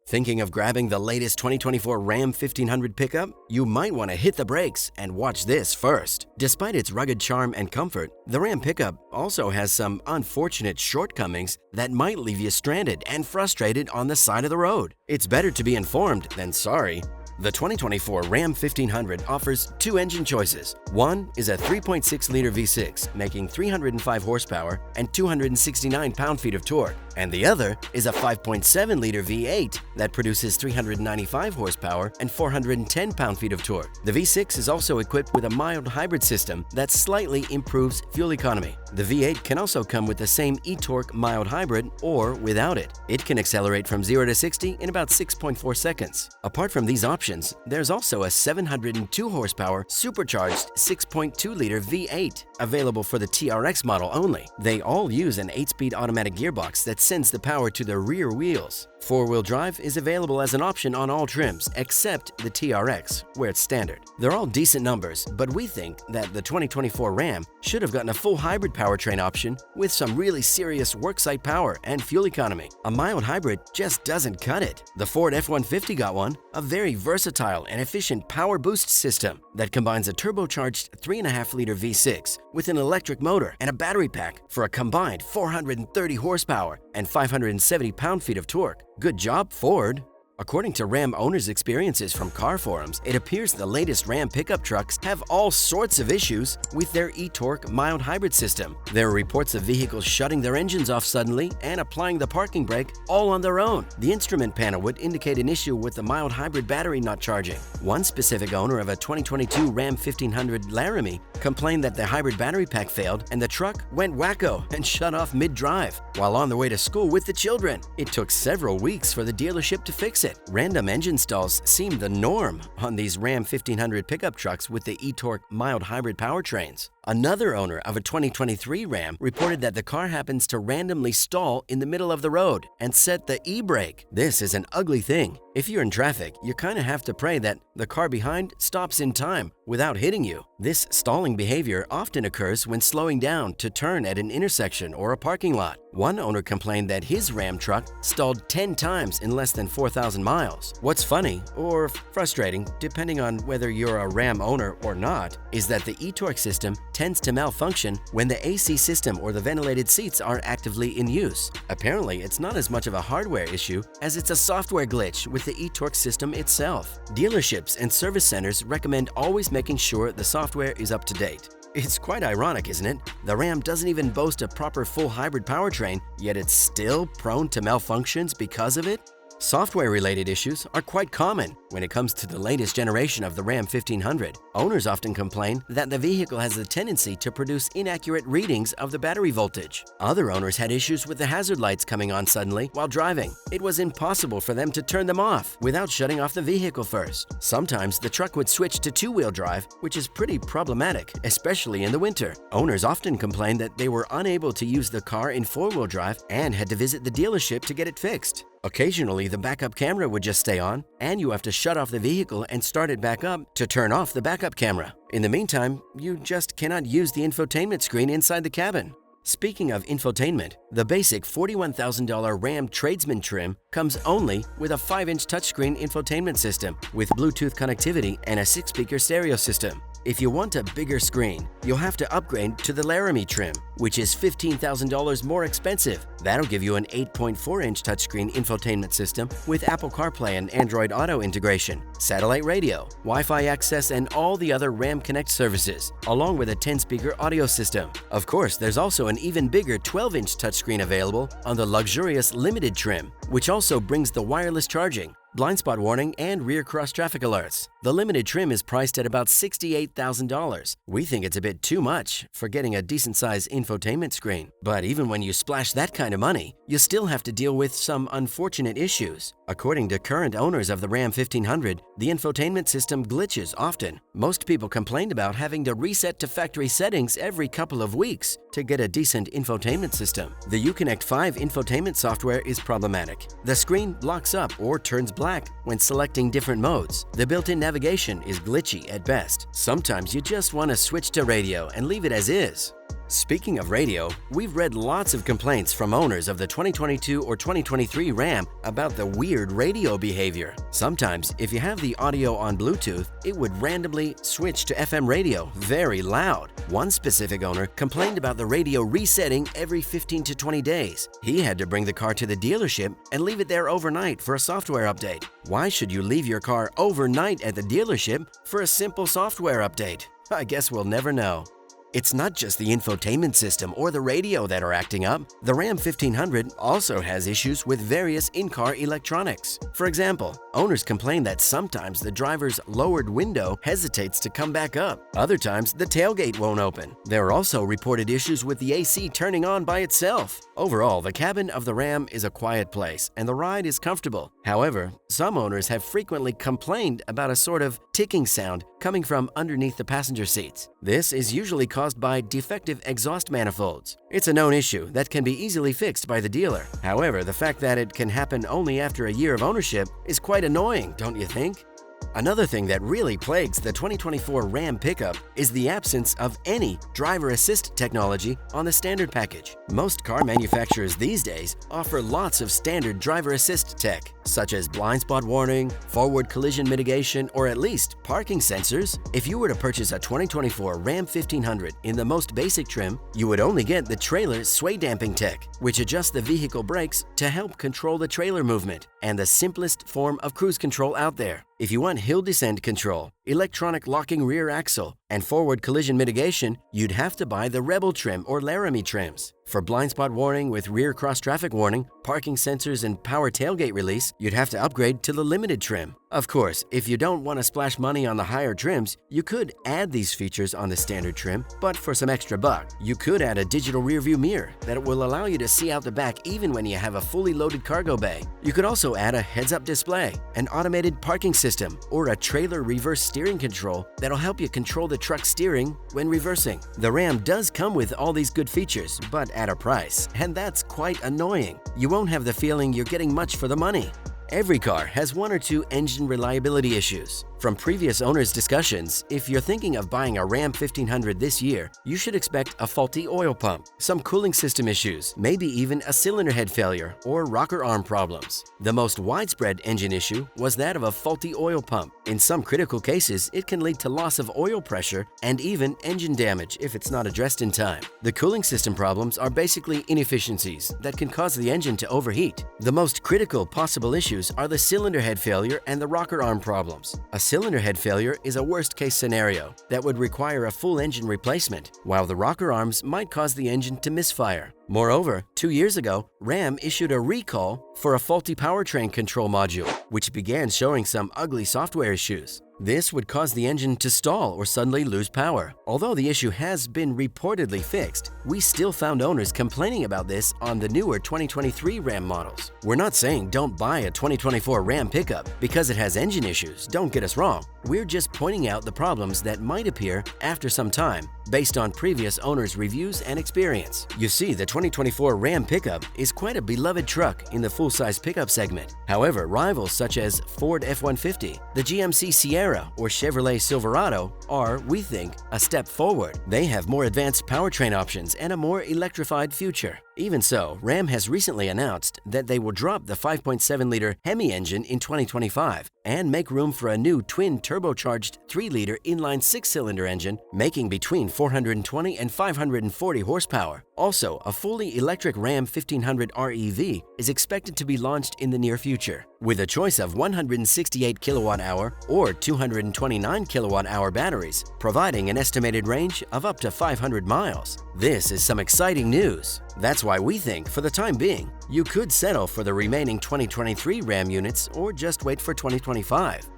Thinking of grabbing the latest 2024 Ram 1500 pickup? You might want to hit the brakes and watch this first. Despite its rugged charm and comfort, the Ram pickup also has some unfortunate shortcomings that might leave you stranded and frustrated on the side of the road. It's better to be informed than sorry. The 2024 Ram 1500 offers two engine choices. One is a 3.6-liter V6, making 305 horsepower and 269 pound-feet of torque, and the other is a 5.7-liter V8 that produces 395 horsepower and 410 pound-feet of torque. The V6 is also equipped with a mild hybrid system that slightly improves fuel economy. The V8 can also come with the same eTorque mild hybrid or without it. It can accelerate from 0 to 60 in about 6.4 seconds. Apart from these options, there's also a 702 horsepower supercharged 6.2-liter V8 available for the TRX model only. They all use an 8-speed automatic gearbox that sends the power to the rear wheels. Four-wheel drive is available as an option on all trims except the TRX, where it's standard. They're all decent numbers, but we think that the 2024 Ram should have gotten a full hybrid powertrain option with some really serious worksite power and fuel economy. A mild hybrid just doesn't cut it. The Ford F-150 got one, a very versatile and efficient power boost system that combines a turbocharged 3.5-liter V6 with an electric motor and a battery pack for a combined 430 horsepower and 570 pound-feet of torque. Good job, Ford! According to Ram owners' experiences from car forums, it appears the latest Ram pickup trucks have all sorts of issues with their eTorque mild hybrid system. There are reports of vehicles shutting their engines off suddenly and applying the parking brake all on their own. The instrument panel would indicate an issue with the mild hybrid battery not charging. One specific owner of a 2022 Ram 1500 Laramie complained that the hybrid battery pack failed and the truck went wacko and shut off mid-drive while on the way to school with the children. It took several weeks for the dealership to fix it. Random engine stalls seem the norm on these Ram 1500 pickup trucks with the eTorque mild hybrid powertrains. Another owner of a 2023 Ram reported that the car happens to randomly stall in the middle of the road and set the e-brake. This is an ugly thing. If you're in traffic, you kind of have to pray that the car behind stops in time without hitting you. This stalling behavior often occurs when slowing down to turn at an intersection or a parking lot. One owner complained that his Ram truck stalled 10 times in less than 4,000 miles. What's funny, or frustrating, depending on whether you're a Ram owner or not, is that the eTorque system tends to malfunction when the AC system or the ventilated seats are actively in use. Apparently, it's not as much of a hardware issue as it's a software glitch with the eTorque system itself. Dealerships and service centers recommend always making sure the software is up to date. It's quite ironic, isn't it? The Ram doesn't even boast a proper full hybrid powertrain, yet it's still prone to malfunctions because of it? Software-related issues are quite common when it comes to the latest generation of the Ram 1500. Owners often complain that the vehicle has the tendency to produce inaccurate readings of the battery voltage. Other owners had issues with the hazard lights coming on suddenly while driving. It was impossible for them to turn them off without shutting off the vehicle first. Sometimes the truck would switch to two-wheel drive, which is pretty problematic, especially in the winter. Owners often complained that they were unable to use the car in four-wheel drive and had to visit the dealership to get it fixed. Occasionally, the backup camera would just stay on, and you have to shut off the vehicle and start it back up to turn off the backup camera. In the meantime, you just cannot use the infotainment screen inside the cabin. Speaking of infotainment, the basic $41,000 Ram Tradesman trim comes only with a 5-inch touchscreen infotainment system with Bluetooth connectivity and a 6-speaker stereo system. If you want a bigger screen, you'll have to upgrade to the Laramie trim, which is $15,000 more expensive. That'll give you an 8.4-inch touchscreen infotainment system with Apple CarPlay and Android Auto integration, satellite radio, Wi-Fi access, and all the other Ram Connect services, along with a 10-speaker audio system. Of course, there's also an even bigger 12-inch touchscreen available on the luxurious Limited trim, which also brings the wireless charging, blind spot warning, and rear cross traffic alerts. The Limited trim is priced at about $68,000. We think it's a bit too much for getting a decent-sized infotainment screen. But even when you splash that kind of money, you still have to deal with some unfortunate issues. According to current owners of the Ram 1500, the infotainment system glitches often. Most people complained about having to reset to factory settings every couple of weeks to get a decent infotainment system. The Uconnect 5 infotainment software is problematic. The screen locks up or turns black when selecting different modes. The built-in navigation is glitchy at best. Sometimes you just want to switch to radio and leave it as is. Speaking of radio, we've read lots of complaints from owners of the 2022 or 2023 Ram about the weird radio behavior. Sometimes, if you have the audio on Bluetooth, it would randomly switch to FM radio very loud. One specific owner complained about the radio resetting every 15 to 20 days. He had to bring the car to the dealership and leave it there overnight for a software update. Why should you leave your car overnight at the dealership for a simple software update? I guess we'll never know. It's not just the infotainment system or the radio that are acting up. The Ram 1500 also has issues with various in-car electronics. For example, owners complain that sometimes the driver's lowered window hesitates to come back up. Other times, the tailgate won't open. There are also reported issues with the AC turning on by itself. Overall, the cabin of the Ram is a quiet place and the ride is comfortable. However, some owners have frequently complained about a sort of ticking sound coming from underneath the passenger seats. This is usually caused by defective exhaust manifolds. It's a known issue that can be easily fixed by the dealer. However, the fact that it can happen only after a year of ownership is quite annoying, don't you think? Another thing that really plagues the 2024 Ram pickup is the absence of any driver assist technology on the standard package. Most car manufacturers these days offer lots of standard driver assist tech, such as blind spot warning, forward collision mitigation, or at least parking sensors. If you were to purchase a 2024 Ram 1500 in the most basic trim, you would only get the trailer sway damping tech, which adjusts the vehicle brakes to help control the trailer movement, and the simplest form of cruise control out there. If you want hill descent control, electronic locking rear axle, and forward collision mitigation, you'd have to buy the Rebel trim or Laramie trims. For blind spot warning with rear cross traffic warning, parking sensors, and power tailgate release, you'd have to upgrade to the limited trim. Of course, if you don't want to splash money on the higher trims, you could add these features on the standard trim, but for some extra buck, you could add a digital rearview mirror that will allow you to see out the back even when you have a fully loaded cargo bay. You could also add a heads-up display, an automated parking system, or a trailer reverse steering control that'll help you control the truck steering when reversing. The Ram does come with all these good features, but at a price, and that's quite annoying. You won't have the feeling you're getting much for the money. Every car has one or two engine reliability issues. From previous owners' discussions, if you're thinking of buying a Ram 1500 this year, you should expect a faulty oil pump, some cooling system issues, maybe even a cylinder head failure or rocker arm problems. The most widespread engine issue was that of a faulty oil pump. In some critical cases, it can lead to loss of oil pressure and even engine damage if it's not addressed in time. The cooling system problems are basically inefficiencies that can cause the engine to overheat. The most critical possible issues are the cylinder head failure and the rocker arm problems. A cylinder head failure is a worst-case scenario that would require a full engine replacement, while the rocker arms might cause the engine to misfire. Moreover, 2 years ago, Ram issued a recall for a faulty powertrain control module, which began showing some ugly software issues. This would cause the engine to stall or suddenly lose power. Although the issue has been reportedly fixed, we still found owners complaining about this on the newer 2023 Ram models. We're not saying don't buy a 2024 Ram pickup because it has engine issues, don't get us wrong. We're just pointing out the problems that might appear after some time based on previous owners' reviews and experience. You see, the 2024 Ram pickup is quite a beloved truck in the full-size pickup segment. However, rivals such as Ford F-150, the GMC Sierra, or Chevrolet Silverado are, we think, a step forward. They have more advanced powertrain options and a more electrified future. Even so, Ram has recently announced that they will drop the 5.7-liter Hemi engine in 2025 and make room for a new twin turbocharged 3-liter inline 6-cylinder engine, making between 420 and 540 horsepower. Also, a fully electric Ram 1500 REV is expected to be launched in the near future, with a choice of 168 kilowatt-hour or 229 kilowatt-hour batteries, providing an estimated range of up to 500 miles. This is some exciting news. That's why we think, for the time being, you could settle for the remaining 2023 Ram units or just wait for 2025.